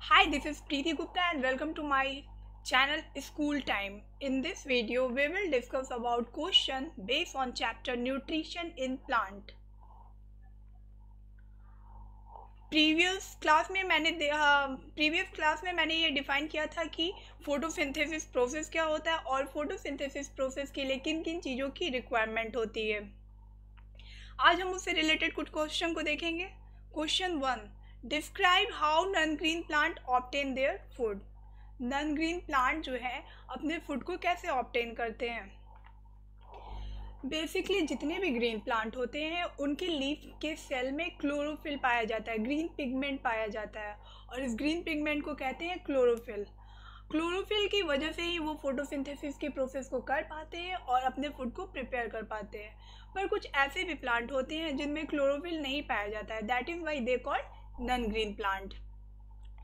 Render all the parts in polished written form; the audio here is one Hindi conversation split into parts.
Hi, this is Preeti Gupta and welcome to my channel School Time. In this video, we will discuss about question based on chapter Nutrition in Plant. Previous class में मैंने ये डिफाइन किया था कि फोटोसिंथेसिस प्रोसेस क्या होता है और फोटोसिंथेसिस प्रोसेस के लिए किन किन चीज़ों की रिक्वायरमेंट होती है। आज हम उससे रिलेटेड कुछ क्वेश्चन को देखेंगे। Question 1, describe how non green plant obtain their food. Non green plant जो है अपने फूड को कैसे ऑब्टेन करते हैं। बेसिकली जितने भी ग्रीन प्लांट होते हैं उनके लीफ के सेल में क्लोरोफिल पाया जाता है, ग्रीन पिगमेंट पाया जाता है और इस ग्रीन पिगमेंट को कहते हैं क्लोरोफिल। क्लोरोफिल की वजह से ही वो फोटोसिंथेसिस के प्रोसेस को कर पाते हैं और अपने फूड को प्रिपेयर कर पाते हैं। पर कुछ ऐसे भी प्लांट होते हैं जिनमें क्लोरोफिल नहीं पाया जाता है, that is why they called non green plant.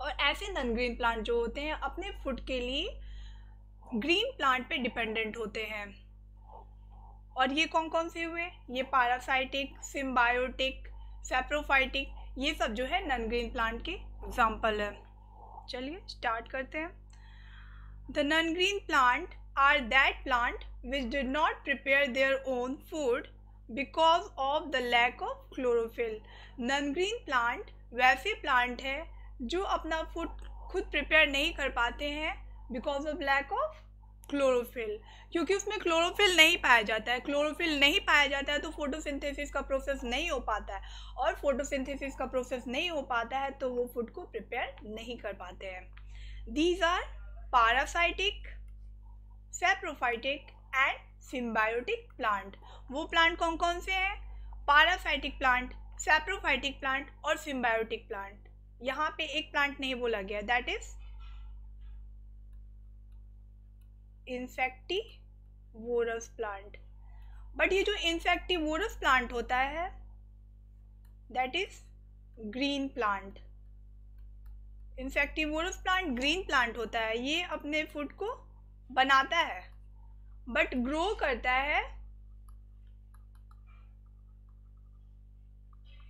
और ऐसे नॉन ग्रीन प्लांट जो होते हैं अपने फूड के लिए ग्रीन प्लांट पे डिपेंडेंट होते हैं। और ये कौन कौन से हुए, ये पैरासाइटिक, सिम्बायोटिक, सैप्रोफाइटिक, ये सब जो है नॉन ग्रीन प्लांट के एग्जाम्पल है। चलिए स्टार्ट करते हैं। The non-green plant are that plant which did not prepare their own food because of the lack of chlorophyll. Non-green plant वैसे प्लांट है जो अपना फूड खुद प्रिपेयर नहीं कर पाते हैं because of lack of chlorophyll, क्योंकि उसमें क्लोरोफिल नहीं पाया जाता है। क्लोरोफिल नहीं पाया जाता है तो फोटोसिंथेसिस का प्रोसेस नहीं हो पाता है और फोटोसिंथेसिस का प्रोसेस नहीं हो पाता है तो वो फूड को प्रिपेयर नहीं कर पाते हैं। These are parasitic, saprophytic and symbiotic plant. वो प्लांट कौन कौन से हैं? पैरासाइटिक प्लांट, सैप्रोफाइटिक प्लांट और सिम्बायोटिक प्लांट। यहाँ पे एक प्लांट नहीं बोला गया, that is insectivorous plant. But ये जो इंसेक्टिवोरस प्लांट होता है that is green plant. Insectivorous plant green plant होता है, ये अपने फूड को बनाता है बट ग्रो करता है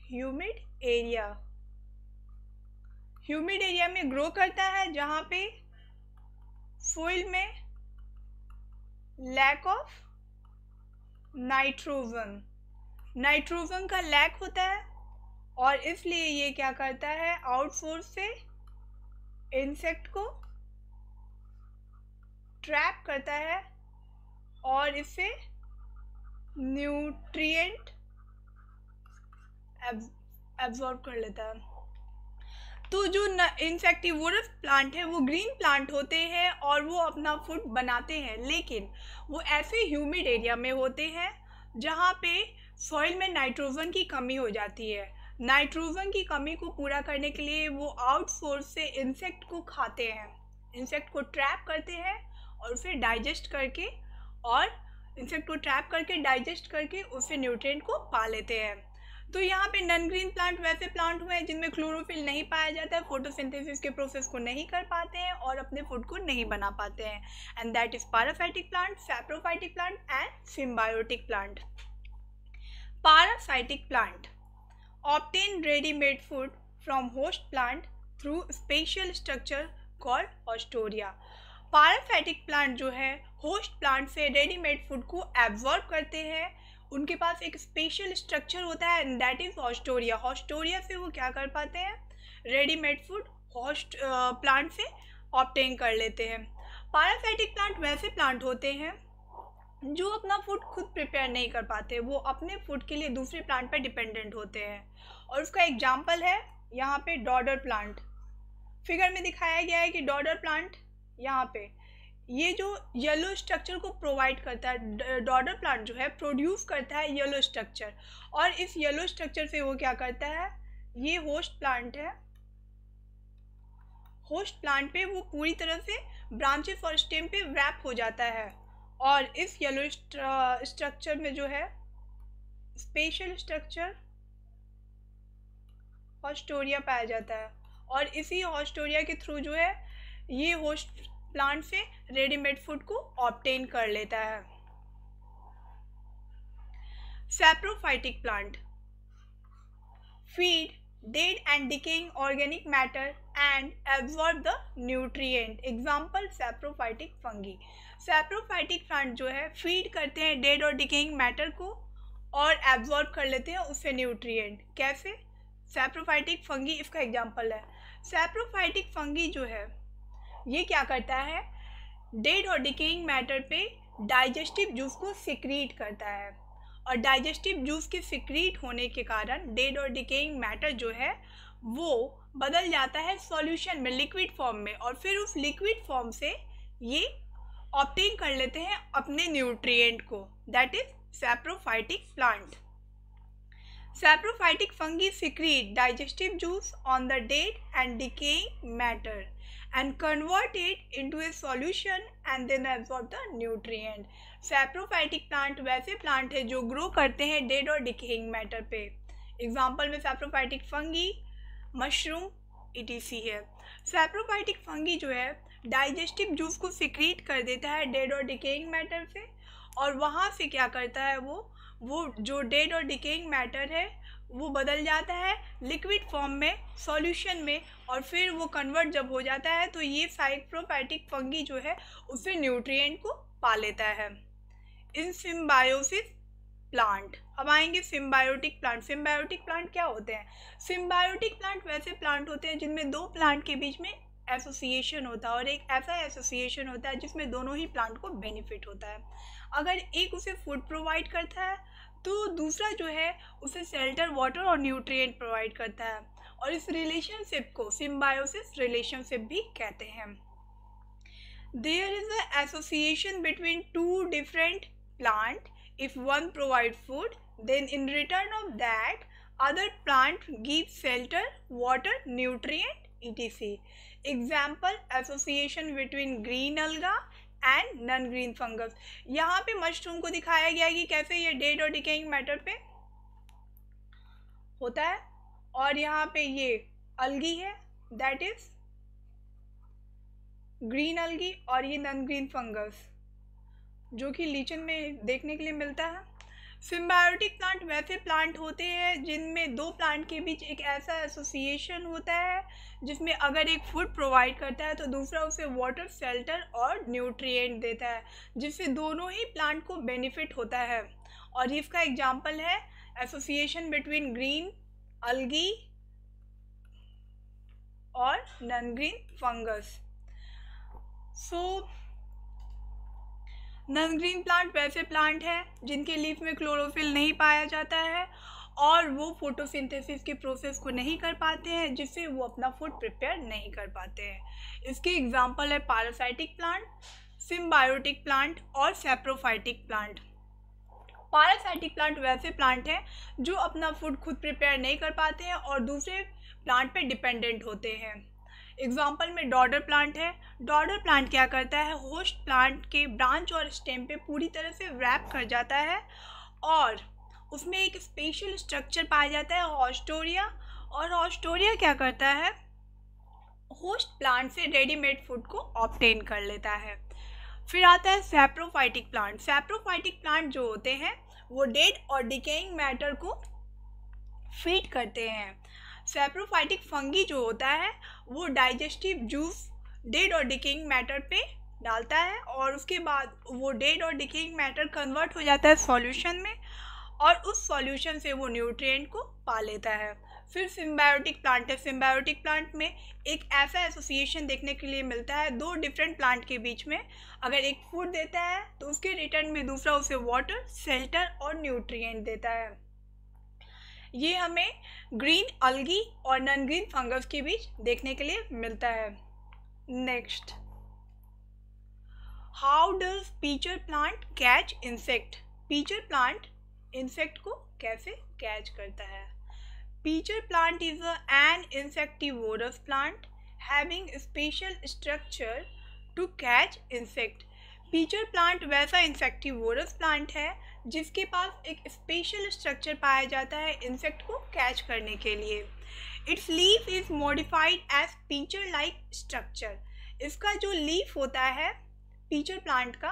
ह्यूमिड एरिया। ह्यूमिड एरिया में ग्रो करता है जहाँ पे सोइल में लैक ऑफ नाइट्रोजन, नाइट्रोजन का लैक होता है और इसलिए ये क्या करता है, आउटसोर्स से इंसेक्ट को ट्रैप करता है और इससे न्यूट्रिएंट एब्जॉर्ब कर लेता है। तो जो इंसेक्टिवोरस प्लांट है वो ग्रीन प्लांट होते हैं और वो अपना फूड बनाते हैं, लेकिन वो ऐसे ह्यूमिड एरिया में होते हैं जहाँ पे सॉइल में नाइट्रोजन की कमी हो जाती है। नाइट्रोजन की कमी को पूरा करने के लिए वो आउटसोर्स से इंसेक्ट को खाते हैं, इंसेक्ट को ट्रैप करते हैं और उसे डाइजेस्ट करके उससे न्यूट्रिएंट को पा लेते हैं। तो यहाँ पे नॉन ग्रीन प्लांट वैसे प्लांट हुए हैं जिनमें क्लोरोफिल नहीं पाया जाता है, फोटोसिंथेसिस के प्रोसेस को नहीं कर पाते हैं और अपने फूड को नहीं बना पाते हैं, and that is parasitic plant, saprophytic plant and symbiotic plant. Parasitic plant obtain ready-made food from host plant through special structure called hostoria. Parasitic plant जो है होस्ट प्लांट से रेडीमेड फूड को एब्जॉर्ब करते हैं, उनके पास एक स्पेशल स्ट्रक्चर होता है and that is haustoria. Haustoria से वो क्या कर पाते हैं, रेडीमेड फूड होस्ट प्लांट से ऑब्टेन कर लेते हैं। पैरासाइटिक प्लांट वैसे प्लांट होते हैं जो अपना फूड खुद प्रिपेयर नहीं कर पाते, वो अपने फूड के लिए दूसरे प्लांट पर डिपेंडेंट होते हैं और उसका एग्जाम्पल है यहाँ पे डॉडर प्लांट। फिगर में दिखाया गया है कि डॉडर प्लांट यहाँ पे ये जो येलो स्ट्रक्चर को प्रोवाइड करता है, डॉडर प्लांट जो है प्रोड्यूस करता है येलो स्ट्रक्चर और इस येलो स्ट्रक्चर से वो क्या करता है, ये होस्ट प्लांट है, होस्ट प्लांट पे वो पूरी तरह से ब्रांचेस और स्टेम पे रैप हो जाता है और इस येलो स्ट्रक्चर में जो है स्पेशल स्ट्रक्चर हॉस्टोरिया पाया जाता है और इसी हॉस्टोरिया के थ्रू जो है ये होस्ट प्लांट से रेडीमेड फूड को ऑब्टेन कर लेता है। Saprophytic plant feed dead and decaying organic matter and absorb the nutrient. Example saprophytic fungi. saprophytic plant जो है फीड करते हैं डेड और डिकेइंग मैटर को और एब्जॉर्ब कर लेते हैं उससे न्यूट्रिएंट. कैसे? saprophytic fungi इसका एग्जांपल है. saprophytic fungi जो है ये क्या करता है, डेड और डिकेइंग मैटर पे डाइजेस्टिव जूस को सिक्रीट करता है और डाइजेस्टिव जूस के सिक्रीट होने के कारण डेड और डिकेइंग मैटर जो है वो बदल जाता है सॉल्यूशन में, लिक्विड फॉर्म में, और फिर उस लिक्विड फॉर्म से ये ऑब्टेन कर लेते हैं अपने न्यूट्रिएंट को. That is saprophytic plant. saprophytic fungi secrete digestive juice on the dead and decaying matter and convert it into a solution and then absorb the nutrient. saprophytic plant वैसे प्लांट है जो ग्रो करते हैं डेड और डिकेइंग मैटर पे. एग्जाम्पल में saprophytic fungi, मशरूम etc है. saprophytic fungi जो है डाइजेस्टिव जूस को सिक्रीट कर देता है डेड और डिकेइंग मैटर से और वहाँ से क्या करता है वो जो डेड और डिकेइंग मैटर है वो बदल जाता है लिक्विड फॉर्म में, सॉल्यूशन में, और फिर वो कन्वर्ट जब हो जाता है तो ये saprophytic fungi जो है उससे न्यूट्रिएंट को पा लेता है. इन सिम्बायोसिस प्लांट. अब आएंगे सिम्बायोटिक प्लांट. सिम्बायोटिक प्लांट क्या होते हैं? सिम्बायोटिक प्लांट वैसे प्लांट होते हैं जिनमें दो प्लांट के बीच में एसोसिएशन होता है और एक ऐसा एसोसिएशन होता है जिसमें दोनों ही प्लांट को बेनिफिट होता है. अगर एक उसे फूड प्रोवाइड करता है तो दूसरा जो है उसे शेल्टर, वाटर और न्यूट्रिएंट प्रोवाइड करता है और इस रिलेशनशिप को सिम्बायोसिस रिलेशनशिप भी कहते हैं. There is a association between two different plant. If one provide food, then in return of that, other plant gives shelter, water, nutrient, etc. Example: association between green alga and non-green fungus. यहाँ पे मशरूम को दिखाया गया कि कैसे ये डेड और डिकेइंग मैटर पे होता है और यहाँ पे ये अलगी है, दैट इज ग्रीन अलगी, और ये नॉन ग्रीन फंगस जो कि लीचन में देखने के लिए मिलता है. सिम्बायोटिक प्लांट वैसे प्लांट होते हैं जिनमें दो प्लांट के बीच एक ऐसा एसोसिएशन होता है जिसमें अगर एक फूड प्रोवाइड करता है तो दूसरा उसे वाटर, शेल्टर और न्यूट्रिएंट देता है जिससे दोनों ही प्लांट को बेनिफिट होता है. और इसका एग्जांपल है एसोसिएशन बिटवीन ग्रीन अलगी और non green fungus. So non green plant वैसे प्लांट है जिनके लीफ में क्लोरोफिल नहीं पाया जाता है और वो फोटोसिंथेसिस के प्रोसेस को नहीं कर पाते हैं जिससे वो अपना फूड प्रिपेयर नहीं कर पाते हैं. इसके एग्जांपल है पैरासाइटिक प्लांट, सिम्बायोटिक प्लांट और saprophytic प्लांट. पैरासाइटिक प्लांट वैसे प्लांट हैं जो अपना फूड खुद प्रिपेयर नहीं कर पाते हैं और दूसरे प्लांट पे डिपेंडेंट होते हैं. एग्जाम्पल में डॉडर प्लांट है. डॉडर प्लांट क्या करता है, होस्ट प्लांट के ब्रांच और स्टेम पे पूरी तरह से रैप कर जाता है और उसमें एक स्पेशल स्ट्रक्चर पाया जाता है ऑस्टोरिया, और ऑस्टोरिया क्या करता है, होस्ट प्लांट से रेडीमेड फूड को ऑब्टेन कर लेता है. फिर आता है saprophytic प्लांट. saprophytic प्लांट जो होते हैं वो डेड और डिकेइंग मैटर को फीड करते हैं. saprophytic फंगी जो होता है वो डाइजेस्टिव जूस डेड और डिकेइंग मैटर पे डालता है और उसके बाद वो डेड और डिकेइंग मैटर कन्वर्ट हो जाता है सॉल्यूशन में और उस सॉल्यूशन से वो न्यूट्रिएंट को पा लेता है. फिर सिम्बायोटिक प्लांट है. सिम्बायोटिक प्लांट में एक ऐसा एसोसिएशन देखने के लिए मिलता है दो डिफरेंट प्लांट के बीच में. अगर एक फूड देता है तो उसके रिटर्न में दूसरा उसे वाटर, शेल्टर और न्यूट्रिएंट देता है. ये हमें ग्रीन अलगी और नॉन ग्रीन फंगस के बीच देखने के लिए मिलता है. Next, how does pitcher plant catch insect. Pitcher plant insect को कैसे कैच करता है? Pitcher plant is an insectivorous plant having special structure to catch insect. Pitcher plant वैसा इंसेक्टिवोरस प्लांट है जिसके पास एक स्पेशल स्ट्रक्चर पाया जाता है इंसेक्ट को कैच करने के लिए. Its leaf is modified as pitcher like structure. इसका जो लीफ होता है पीचर प्लांट का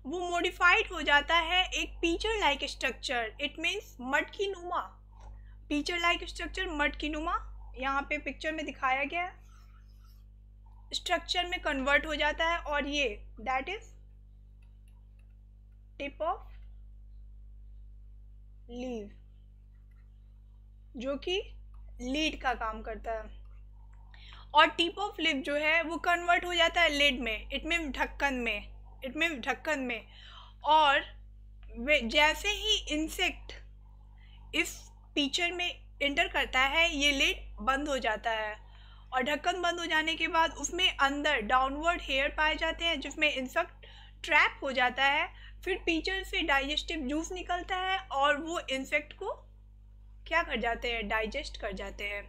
वो मॉडिफाइड हो जाता है एक pitcher like structure. It means मटकी नुमा. पीचर लाइक स्ट्रक्चर, मटकी नुमा, यहाँ पे पिक्चर में दिखाया गया है. स्ट्रक्चर में कन्वर्ट हो जाता है और ये that is tip of leave, जो कि लीड का काम करता है। और टिप ऑफ लिप जो है वो कन्वर्ट हो जाता है लिड में, इट मीन ढक्कन में। और जैसे ही इंसेक्ट इस पिक्चर में एंटर करता है ये लिड बंद हो जाता है, और ढक्कन बंद हो जाने के बाद उसमें अंदर डाउनवर्ड हेयर पाए जाते हैं जिसमें इंसेक्ट ट्रैप हो जाता है। फिर पिक्चर से डाइजेस्टिव जूस निकलता है और वो इंसेक्ट को क्या कर जाते हैं, डाइजेस्ट कर जाते हैं।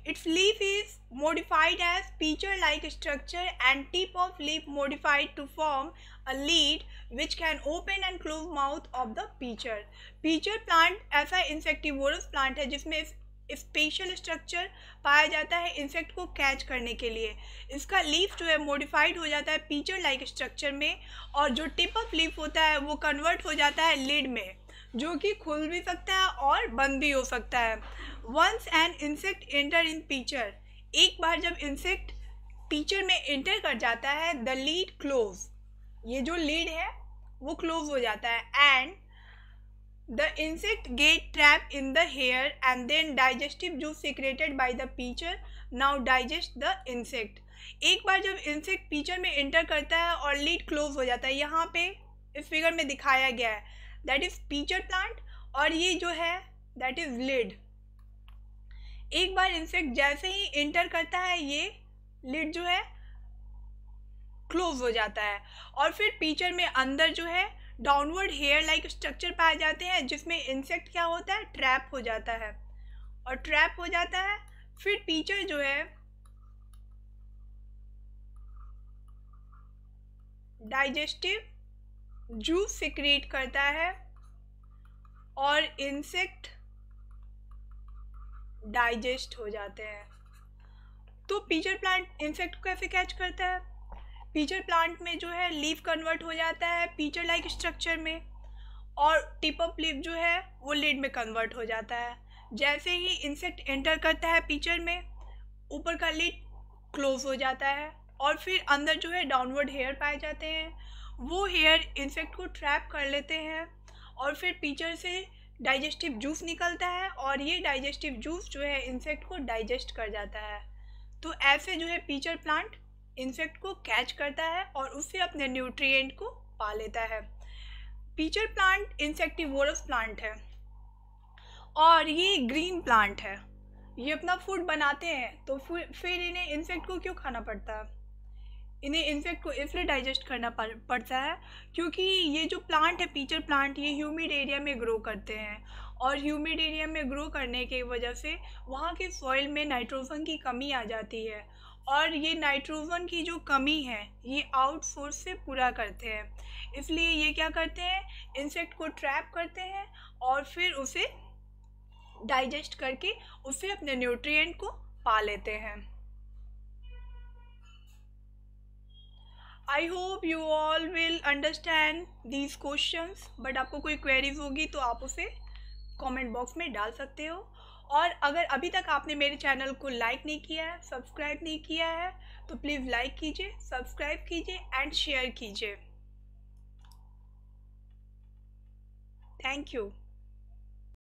Its leaf is modified as pitcher-like structure and tip of leaf modified to form a lid which can open and close mouth of the pitcher. Pitcher plant ऐसा insectivorous plant है जिसमें स्पेशल स्ट्रक्चर पाया जाता है इंसेक्ट को कैच करने के लिए। इसका लीफ जो है मॉडिफाइड हो जाता है पिक्चर लाइक स्ट्रक्चर में, और जो टिप ऑफ लीफ होता है वो कन्वर्ट हो जाता है लिड में, जो कि खुल भी सकता है और बंद भी हो सकता है। Once an insect enter in pitcher, एक बार जब इंसेक्ट पिक्चर में एंटर कर जाता है, द लीड क्लोज, ये जो लीड है वो क्लोज हो जाता है, and the insect get trap in the hair and then digestive juice secreted by the pitcher now digest the insect. एक बार जब इंसेक्ट पिक्चर में एंटर करता है और लीड क्लोज हो जाता है, यहाँ पे इस फिगर में दिखाया गया है, दैट इज पिक्चर प्लांट, और ये जो है दैट इज लिड। एक बार इंसेक्ट जैसे ही एंटर करता है ये लिड जो है क्लोज हो जाता है, और फिर पिक्चर में अंदर जो है डाउनवर्ड हेयर लाइक स्ट्रक्चर पाए जाते हैं जिसमें इंसेक्ट क्या होता है, ट्रैप हो जाता है, और ट्रैप हो जाता है फिर पिक्चर जो है डाइजेस्टिव जूस सिक्रेट करता है और इंसेक्ट डाइजेस्ट हो जाते हैं। तो पिक्चर प्लांट इंसेक्ट को कैसे कैच करता है, पिक्चर प्लांट में जो है लीफ कन्वर्ट हो जाता है पिक्चर लाइक स्ट्रक्चर में, और टिप ऑफ लीफ जो है वो लिड में कन्वर्ट हो जाता है। जैसे ही इंसेक्ट एंटर करता है पिक्चर में, ऊपर का लिड क्लोज हो जाता है, और फिर अंदर जो है डाउनवर्ड हेयर पाए जाते हैं, वो हेयर इंसेक्ट को ट्रैप कर लेते हैं, और फिर पिक्चर से डाइजेस्टिव जूस निकलता है, और ये डाइजेस्टिव जूस जो है इंसेक्ट को डाइजेस्ट कर जाता है। तो ऐसे जो है पिक्चर प्लांट इंसेक्ट को कैच करता है और उससे अपने न्यूट्रिएंट को पा लेता है। पिक्चर प्लांट इंसेक्टिवोरस प्लांट है और ये ग्रीन प्लांट है, ये अपना फूड बनाते हैं, तो फिर इन्हें इंसेक्ट को क्यों खाना पड़ता है, इन्हें इंसेक्ट को इसलिए डाइजेस्ट करना पड़ता है क्योंकि ये जो प्लांट है पिक्चर प्लांट, ये ह्यूमिड एरिया में ग्रो करते हैं, और ह्यूमिड एरिया में ग्रो करने की वजह से वहाँ के सॉइल में नाइट्रोजन की कमी आ जाती है, और ये नाइट्रोजन की जो कमी है ये आउटसोर्स से पूरा करते हैं। इसलिए ये क्या करते हैं, इंसेक्ट को ट्रैप करते हैं और फिर उसे डाइजेस्ट करके उससे अपने न्यूट्रिएंट को पा लेते हैं। I hope you all will understand these questions, but आपको कोई क्वेरीज होगी तो आप उसे कमेंट बॉक्स में डाल सकते हो। और अगर अभी तक आपने मेरे चैनल को लाइक नहीं किया है, सब्सक्राइब नहीं किया है, तो प्लीज़ लाइक कीजिए, सब्सक्राइब कीजिए एंड शेयर कीजिए। Thank you.